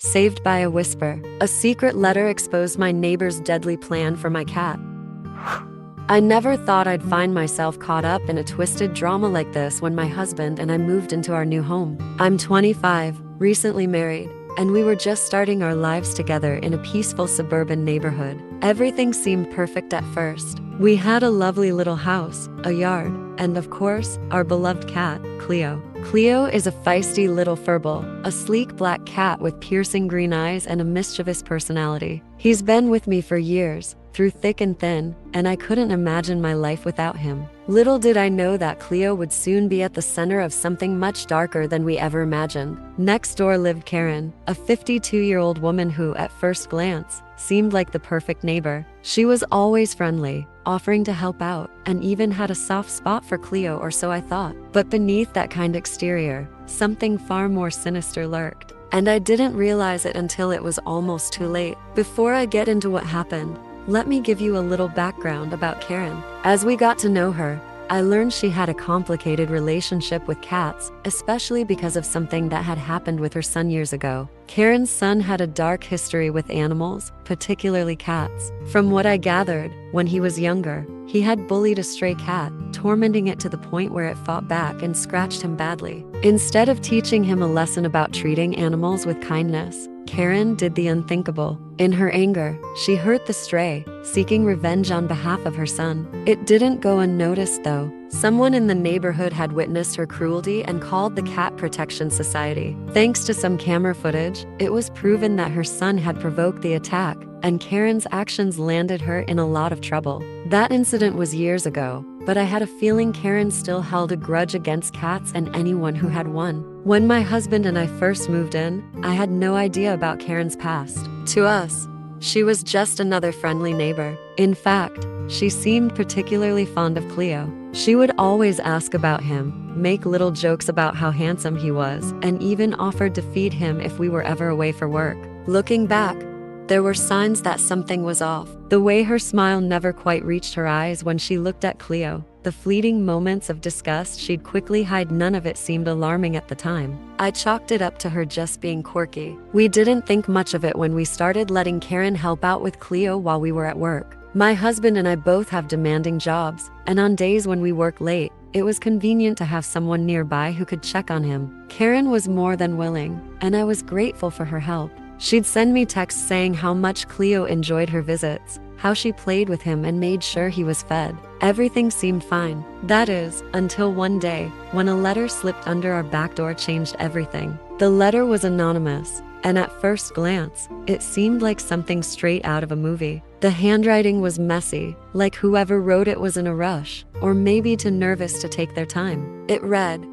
saved by a whisper. A secret letter exposed my neighbor's deadly plan for my cat. I never thought I'd find myself caught up in a twisted drama like this when my husband and I moved into our new home. I'm 25, recently married, and we were just starting our lives together in a peaceful suburban neighborhood. Everything seemed perfect at first. We had a lovely little house, a yard, and of course, our beloved cat, Cleo. Cleo is a feisty little furball, a sleek black cat with piercing green eyes and a mischievous personality. He's been with me for years, through thick and thin, and I couldn't imagine my life without him. Little did I know that Cleo would soon be at the center of something much darker than we ever imagined. Next door lived Karen, a 52-year-old woman who, at first glance, seemed like the perfect neighbor. She was always friendly, offering to help out, and even had a soft spot for Cleo, or so I thought. But beneath that kind exterior, something far more sinister lurked. And I didn't realize it until it was almost too late. Before I get into what happened, let me give you a little background about Karen. As we got to know her, I learned she had a complicated relationship with cats, especially because of something that had happened with her son years ago. Karen's son had a dark history with animals, particularly cats. From what I gathered, when he was younger, he had bullied a stray cat, tormenting it to the point where it fought back and scratched him badly. Instead of teaching him a lesson about treating animals with kindness, Karen did the unthinkable. In her anger, she hurt the stray, seeking revenge on behalf of her son. It didn't go unnoticed though. Someone in the neighborhood had witnessed her cruelty and called the Cat Protection Society. Thanks to some camera footage, it was proven that her son had provoked the attack, and Karen's actions landed her in a lot of trouble. That incident was years ago, but I had a feeling Karen still held a grudge against cats and anyone who had one. When my husband and I first moved in, I had no idea about Karen's past. To us, she was just another friendly neighbor. In fact, she seemed particularly fond of Cleo. She would always ask about him, make little jokes about how handsome he was, and even offered to feed him if we were ever away for work. Looking back, there were signs that something was off. The way her smile never quite reached her eyes when she looked at Cleo, the fleeting moments of disgust she'd quickly hide, none of it seemed alarming at the time. I chalked it up to her just being quirky. We didn't think much of it when we started letting Karen help out with Cleo while we were at work. My husband and I both have demanding jobs, and on days when we work late, it was convenient to have someone nearby who could check on him. Karen was more than willing, and I was grateful for her help. She'd send me texts saying how much Cleo enjoyed her visits, how she played with him and made sure he was fed. Everything seemed fine. That is, until one day, when a letter slipped under our back door changed everything. The letter was anonymous, and at first glance, it seemed like something straight out of a movie. The handwriting was messy, like whoever wrote it was in a rush, or maybe too nervous to take their time. It read,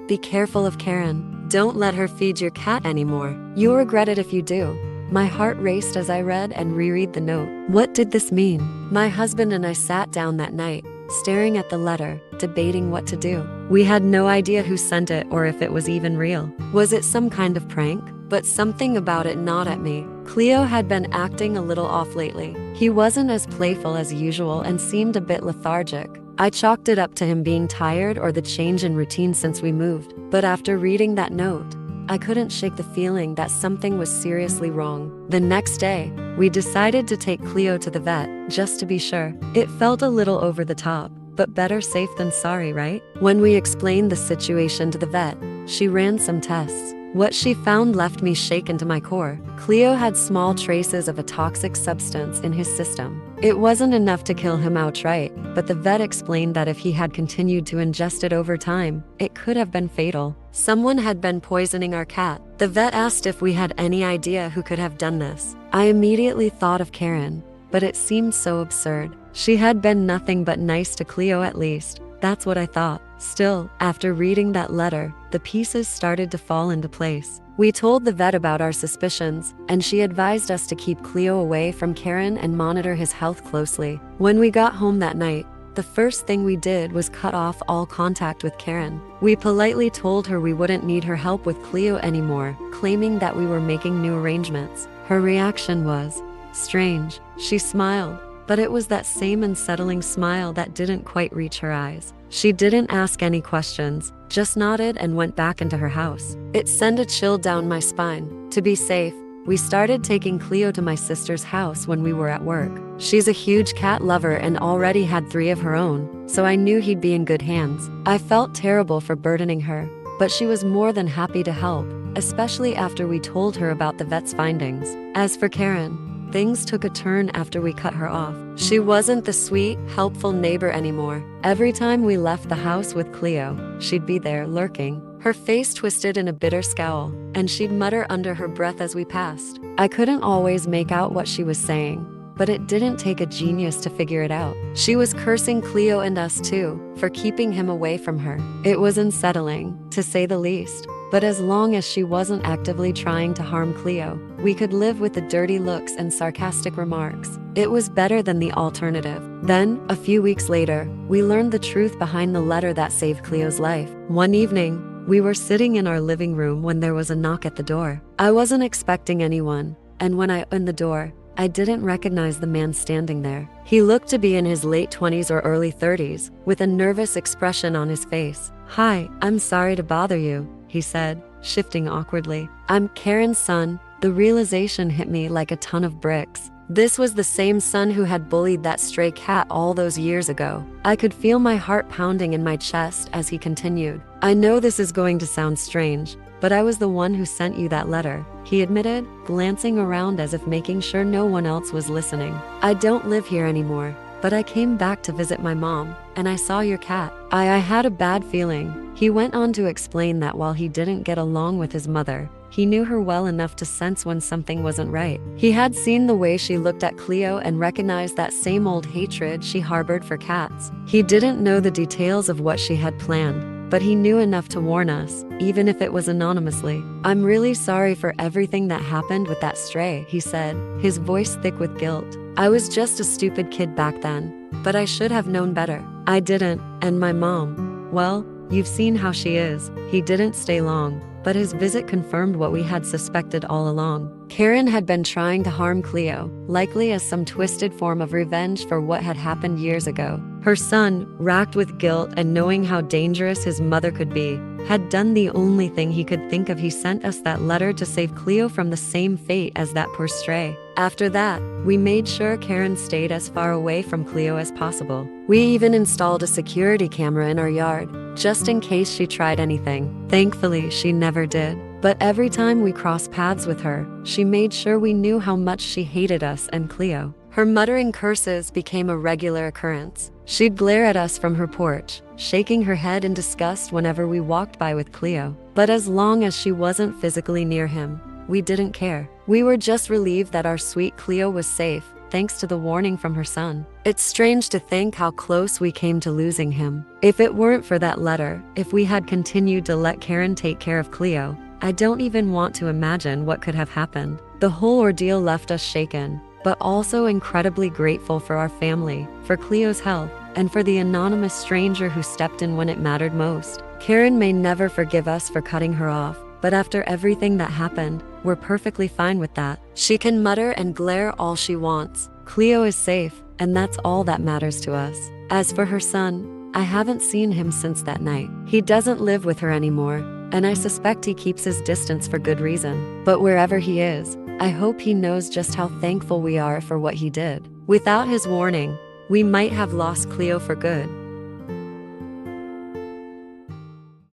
"Be careful of Karen. Don't let her feed your cat anymore. You'll regret it if you do." My heart raced as I read and reread the note. What did this mean? My husband and I sat down that night, staring at the letter, debating what to do. We had no idea who sent it or if it was even real. Was it some kind of prank? But something about it gnawed at me. Cleo had been acting a little off lately. He wasn't as playful as usual and seemed a bit lethargic. I chalked it up to him being tired or the change in routine since we moved. But after reading that note, I couldn't shake the feeling that something was seriously wrong. The next day, we decided to take Cleo to the vet, just to be sure. It felt a little over the top, but better safe than sorry, right? When we explained the situation to the vet, she ran some tests. What she found left me shaken to my core. Cleo had small traces of a toxic substance in his system. It wasn't enough to kill him outright, but the vet explained that if he had continued to ingest it over time, it could have been fatal. Someone had been poisoning our cat. The vet asked if we had any idea who could have done this. I immediately thought of Karen, but it seemed so absurd. She had been nothing but nice to Cleo, at least. That's what I thought. Still, after reading that letter, the pieces started to fall into place. We told the vet about our suspicions, and she advised us to keep Cleo away from Karen and monitor his health closely. When we got home that night, the first thing we did was cut off all contact with Karen. We politely told her we wouldn't need her help with Cleo anymore, claiming that we were making new arrangements. Her reaction was strange. She smiled, but it was that same unsettling smile that didn't quite reach her eyes. She didn't ask any questions, just nodded and went back into her house. It sent a chill down my spine. To be safe, we started taking Cleo to my sister's house when we were at work. She's a huge cat lover and already had 3 of her own, so I knew he'd be in good hands. I felt terrible for burdening her, but she was more than happy to help, especially after we told her about the vet's findings. As for Karen, things took a turn after we cut her off. She wasn't the sweet, helpful neighbor anymore. Every time we left the house with Cleo, she'd be there lurking, her face twisted in a bitter scowl, and she'd mutter under her breath as we passed. I couldn't always make out what she was saying, but it didn't take a genius to figure it out. She was cursing Cleo and us too, for keeping him away from her. It was unsettling, to say the least. But as long as she wasn't actively trying to harm Cleo, we could live with the dirty looks and sarcastic remarks. It was better than the alternative. Then, a few weeks later, we learned the truth behind the letter that saved Cleo's life. One evening, we were sitting in our living room when there was a knock at the door. I wasn't expecting anyone, and when I opened the door, I didn't recognize the man standing there. He looked to be in his late 20s or early 30s, with a nervous expression on his face. "Hi, I'm sorry to bother you," he said, shifting awkwardly. "I'm Karen's son." The realization hit me like a ton of bricks. This was the same son who had bullied that stray cat all those years ago. I could feel my heart pounding in my chest as he continued. "I know this is going to sound strange, but I was the one who sent you that letter," he admitted, glancing around as if making sure no one else was listening. "I don't live here anymore, but I came back to visit my mom, and I saw your cat. I had a bad feeling." He went on to explain that while he didn't get along with his mother, he knew her well enough to sense when something wasn't right. He had seen the way she looked at Cleo and recognized that same old hatred she harbored for cats. He didn't know the details of what she had planned, but he knew enough to warn us, even if it was anonymously. "I'm really sorry for everything that happened with that stray," he said, his voice thick with guilt. "I was just a stupid kid back then, but I should have known better. I didn't, and my mom, well, you've seen how she is." He didn't stay long, but his visit confirmed what we had suspected all along. Karen had been trying to harm Cleo, likely as some twisted form of revenge for what had happened years ago. Her son, racked with guilt and knowing how dangerous his mother could be, had done the only thing he could think of. He sent us that letter to save Cleo from the same fate as that poor stray. After that, we made sure Karen stayed as far away from Cleo as possible. We even installed a security camera in our yard, just in case she tried anything. Thankfully, she never did. But every time we crossed paths with her, she made sure we knew how much she hated us and Cleo. Her muttering curses became a regular occurrence. She'd glare at us from her porch, shaking her head in disgust whenever we walked by with Cleo. But as long as she wasn't physically near him, we didn't care. We were just relieved that our sweet Cleo was safe, thanks to the warning from her son. It's strange to think how close we came to losing him. If it weren't for that letter, if we had continued to let Karen take care of Cleo, I don't even want to imagine what could have happened. The whole ordeal left us shaken, but also incredibly grateful for our family, for Cleo's health, and for the anonymous stranger who stepped in when it mattered most. Karen may never forgive us for cutting her off, but after everything that happened, we're perfectly fine with that. She can mutter and glare all she wants. Cleo is safe, and that's all that matters to us. As for her son, I haven't seen him since that night. He doesn't live with her anymore, and I suspect he keeps his distance for good reason. But wherever he is, I hope he knows just how thankful we are for what he did. Without his warning, we might have lost Cleo for good.